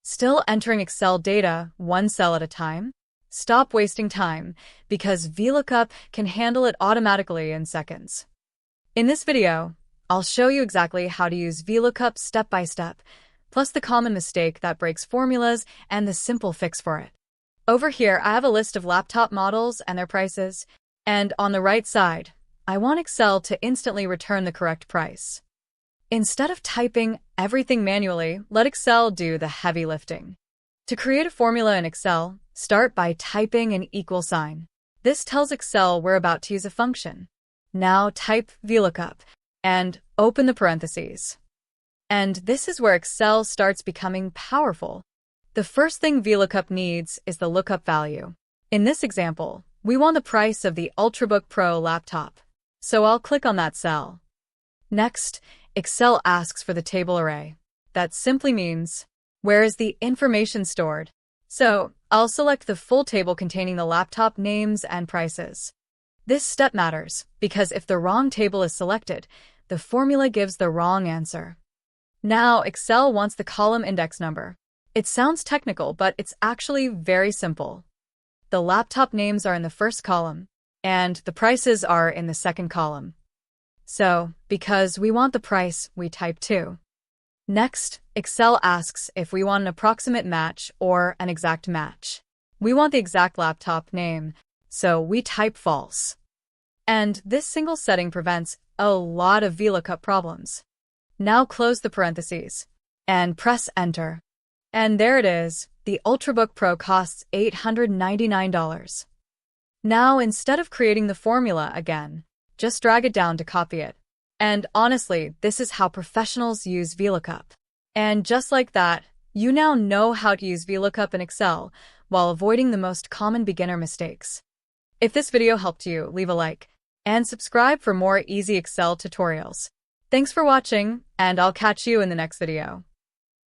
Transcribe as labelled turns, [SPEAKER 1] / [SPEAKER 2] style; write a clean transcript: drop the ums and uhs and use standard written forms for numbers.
[SPEAKER 1] Still entering Excel data one cell at a time? Stop wasting time, because Vlookup can handle it automatically in seconds. In this video, I'll show you exactly how to use Vlookup step by step, plus the common mistake that breaks formulas and the simple fix for it. Over here, I have a list of laptop models and their prices, and on the right side, I want Excel to instantly return the correct price. Instead of typing everything manually, let Excel do the heavy lifting. To create a formula in Excel, start by typing an equal sign. This tells Excel we're about to use a function. Now type Vlookup and open the parentheses. And this is where Excel starts becoming powerful. The first thing Vlookup needs is the lookup value. In this example, we want the price of the Ultrabook Pro laptop, so I'll click on that cell. Next, Excel asks for the table array. That simply means, where is the information stored? So, I'll select the full table containing the laptop names and prices. This step matters, because if the wrong table is selected, the formula gives the wrong answer. Now, Excel wants the column index number. It sounds technical, but it's actually very simple. The laptop names are in the first column, and the prices are in the second column. So, because we want the price, we type 2. Next, Excel asks if we want an approximate match or an exact match. We want the exact laptop name, so we type false. And this single setting prevents a lot of Vlookup problems. Now close the parentheses and press Enter. And there it is, the Ultrabook Pro costs $899. Now, instead of creating the formula again, just drag it down to copy it. And honestly, this is how professionals use Vlookup. And just like that, you now know how to use Vlookup in Excel while avoiding the most common beginner mistakes. If this video helped you, leave a like and subscribe for more easy Excel tutorials. Thanks for watching, and I'll catch you in the next video.